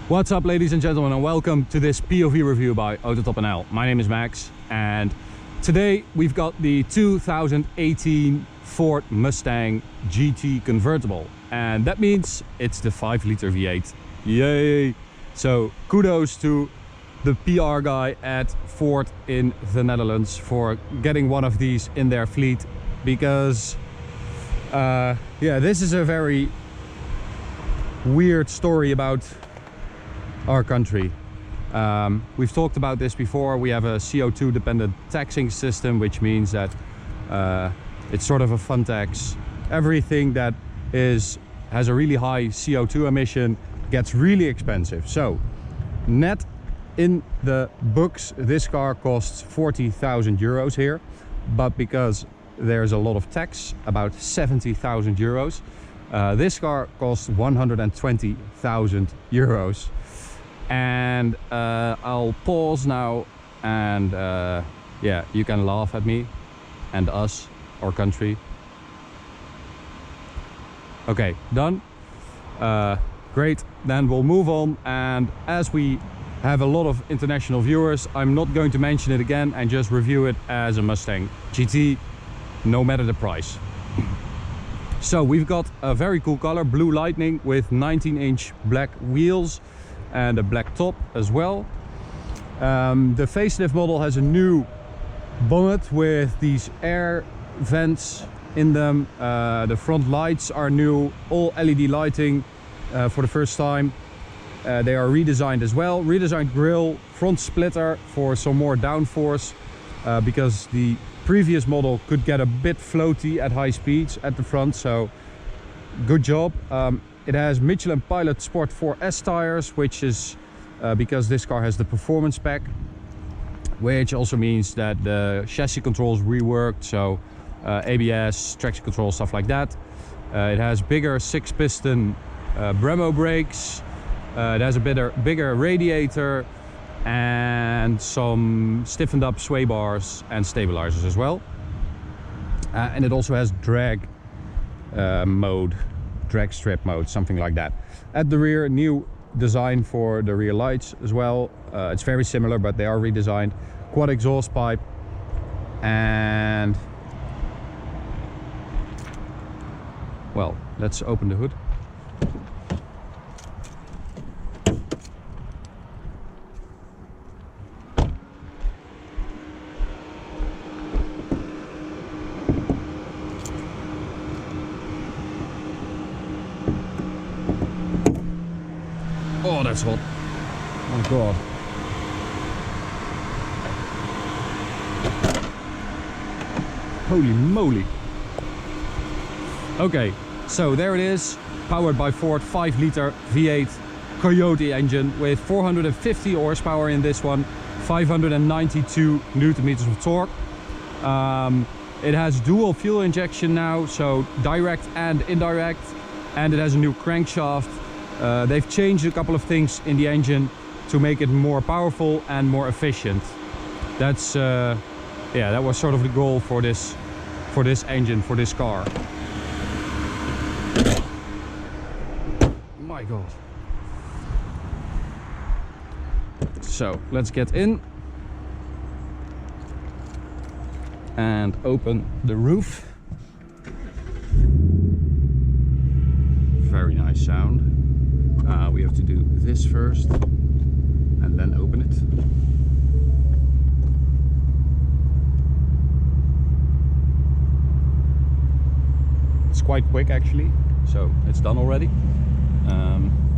What's up, ladies and gentlemen, and welcome to this POV review by AutoTopNL. My name is Max, and today we've got the 2018 Ford Mustang GT convertible, and that means it's the 5-liter V8. Yay! So kudos to the PR guy at Ford in the Netherlands for getting one of these in their fleet, because yeah, this is a very weird story about our country. We've talked about this before. We have a CO2 dependent taxing system, which means that it's sort of a fun tax. Everything that has a really high CO2 emission gets really expensive. So net in the books, this car costs 40,000 euros here, but because there's a lot of tax, about 70,000 euros, this car costs 120,000 euros. And I'll pause now, and yeah, you can laugh at me and us, our country. Okay, done. Great, then we'll move on, and as we have a lot of international viewers, I'm not going to mention it again and just review it as a Mustang GT, no matter the price. So we've got a very cool color, blue lightning, with 19-inch black wheels and a black top as well. The facelift model has a new bonnet with these air vents in them. The front lights are new, all LED lighting for the first time. They are redesigned as well. Redesigned grille, front splitter for some more downforce, because the previous model could get a bit floaty at high speeds at the front, so good job. It has Michelin Pilot Sport 4S tires, which is because this car has the performance spec, which also means that the chassis controls reworked, so ABS, traction control, stuff like that. It has bigger 6-piston Brembo brakes. It has a bigger radiator and some stiffened up sway bars and stabilizers as well. And it also has drag mode, drag strip mode, something like that. At the rear, new design for the rear lights as well. It's very similar, but they are redesigned. Quad exhaust pipe, and well, let's open the hood. Oh, that's hot. Oh god. Holy moly. Okay, so there it is. Powered by Ford 5-liter V8 Coyote engine with 450 horsepower in this one, 592 Newton-meters of torque. It has dual fuel injection now, so direct and indirect, and it has a new crankshaft. They've changed a couple of things in the engine to make it more powerful and more efficient. That's yeah, that was sort of the goal for this engine, for this car. My god. So let's get in and open the roof. Very nice sound. We have to do this first and then open it. It's quite quick actually, so it's done already.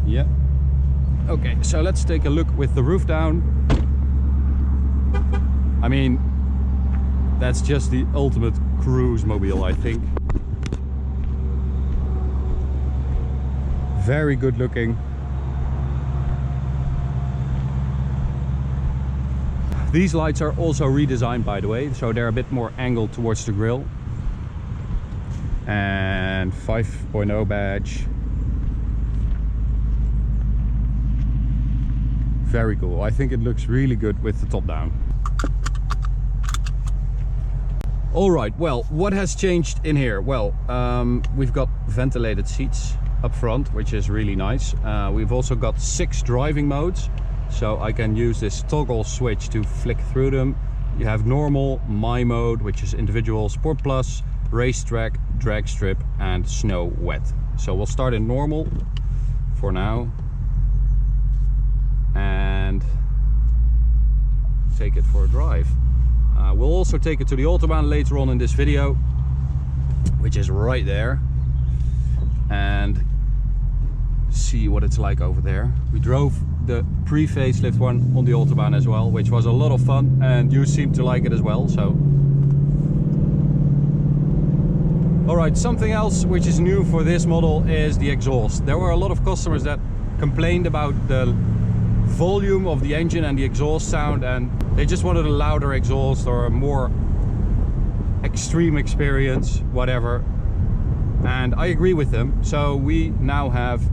Yeah. Okay, so let's take a look with the roof down. I mean, that's just the ultimate cruise mobile, I think. Very good looking. These lights are also redesigned, by the way, so they're a bit more angled towards the grille. And 5.0 badge. Very cool. I think it looks really good with the top down. All right, well, what has changed in here? Well, we've got ventilated seats up front, which is really nice. We've also got 6 driving modes, so I can use this toggle switch to flick through them. You have normal, my mode, which is individual, sport plus, racetrack, drag strip, and snow wet. So we'll start in normal for now and take it for a drive. We'll also take it to the Autobahn later on in this video, which is right there, and see what it's like over there. We drove the pre-facelift one on the Autobahn as well, which was a lot of fun, and you seem to like it as well. So alright, something else which is new for this model is the exhaust. There were a lot of customers that complained about the volume of the engine and the exhaust sound, and they just wanted a louder exhaust or a more extreme experience, whatever. And I agree with them. So we now have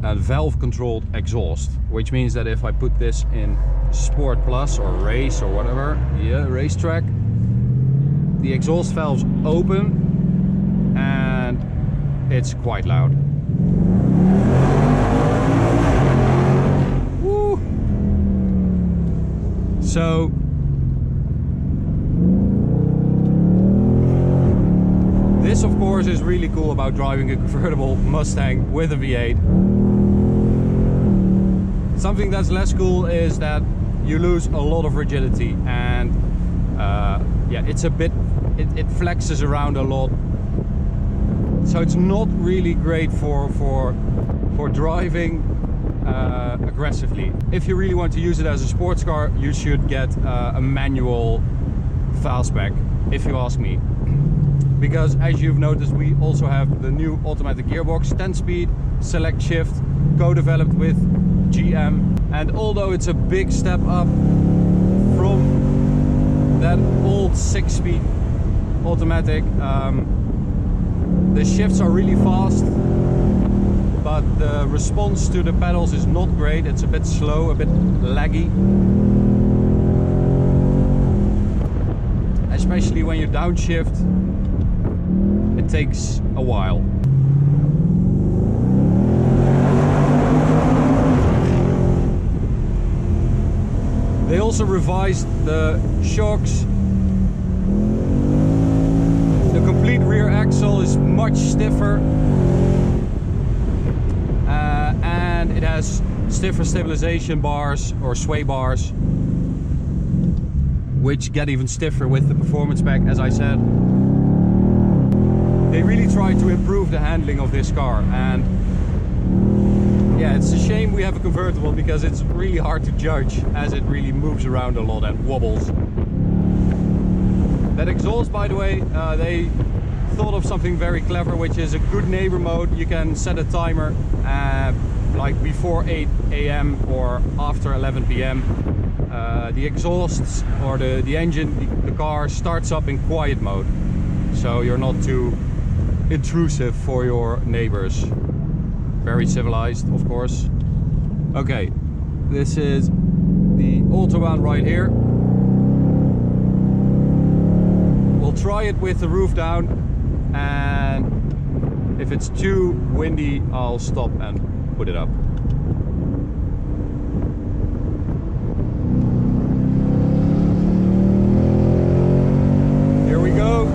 a valve controlled exhaust, which means that if I put this in Sport Plus or Race or whatever, yeah, racetrack, the exhaust valves open and it's quite loud. Woo! So this of course is really cool about driving a convertible Mustang with a V8. Something that's less cool is that you lose a lot of rigidity, and yeah, it's a bit, it flexes around a lot, so it's not really great for driving aggressively. If you really want to use it as a sports car, you should get a manual fastback, if you ask me. Because as you've noticed, we also have the new automatic gearbox, 10-speed, select shift, co-developed with GM. And although it's a big step up from that old 6-speed automatic, the shifts are really fast, but the response to the pedals is not great. It's a bit slow, a bit laggy. Especially when you downshift, it takes a while. They also revised the shocks. The complete rear axle is much stiffer, and it has stiffer stabilization bars or sway bars, which get even stiffer with the performance pack, as I said. They really tried to improve the handling of this car, and yeah, it's a shame we have a convertible because it's really hard to judge, as it really moves around a lot and wobbles. That exhaust, by the way, they thought of something very clever, which is a good neighbor mode. You can set a timer like before 8 AM or after 11 PM. The exhausts or the engine, the car starts up in quiet mode, so you're not too intrusive for your neighbors. Very civilized, of course. Okay, this is the Autobahn right here. We'll try it with the roof down, and if it's too windy, I'll stop and put it up. Here we go.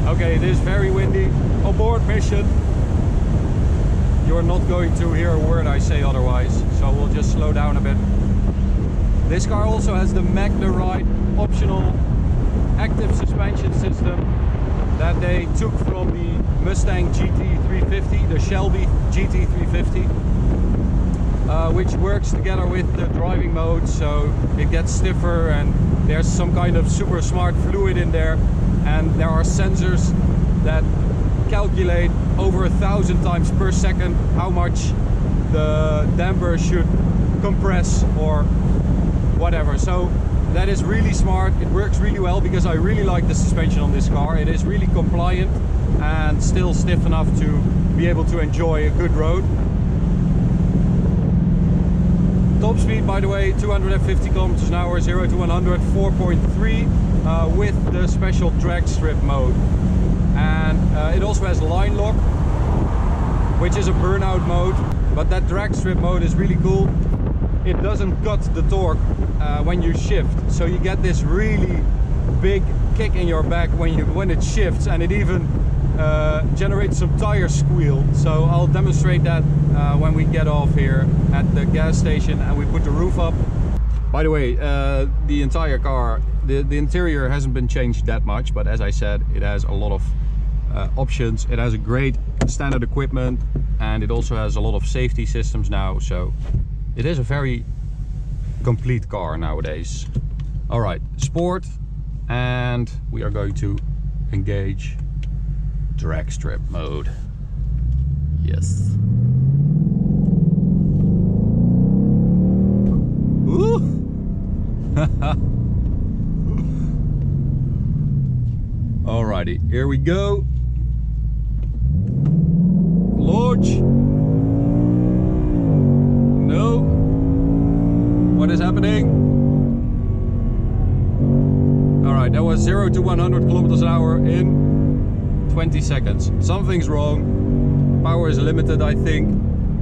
Okay, it is very windy. Abort mission. You're not going to hear a word I say otherwise, so we'll just slow down a bit. This car also has the Magna Ride optional active suspension system that they took from the Mustang GT350, the Shelby GT350, which works together with the driving mode, so it gets stiffer, and there's some kind of super smart fluid in there, and there are sensors that calculate over 1,000 times per second how much the damper should compress or whatever. So that is really smart. It works really well because I really like the suspension on this car. It is really compliant and still stiff enough to be able to enjoy a good road. Top speed, by the way, 250 kilometers an hour, 0 to 100, 4.3 with the special drag strip mode. And it also has line lock, which is a burnout mode, but that drag strip mode is really cool. It doesn't cut the torque when you shift, so you get this really big kick in your back when it shifts, and it even generates some tire squeal. So I'll demonstrate that when we get off here at the gas station and we put the roof up. By the way, the entire car, the interior hasn't been changed that much, but as I said, it has a lot of options. It has a great standard equipment, and it also has a lot of safety systems now, so it is a very complete car nowadays. All right, sport, and we are going to engage drag strip mode. Yes. Ooh. Alrighty, here we go. Launch. No. What is happening? Alright, that was 0 to 100 kilometers an hour in 20 seconds. Something's wrong. Power is limited, I think.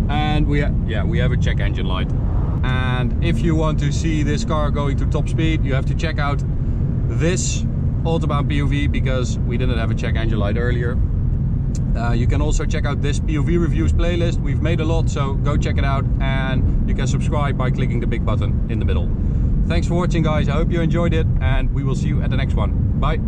And we have a check engine light. And if you want to see this car going to top speed, you have to check out this Autobahn POV, because we didn't have a check engine light earlier. You can also check out this POV reviews playlist. We've made a lot, so go check it out, and you can subscribe by clicking the big button in the middle. Thanks for watching, guys. I hope you enjoyed it, and we will see you at the next one. Bye.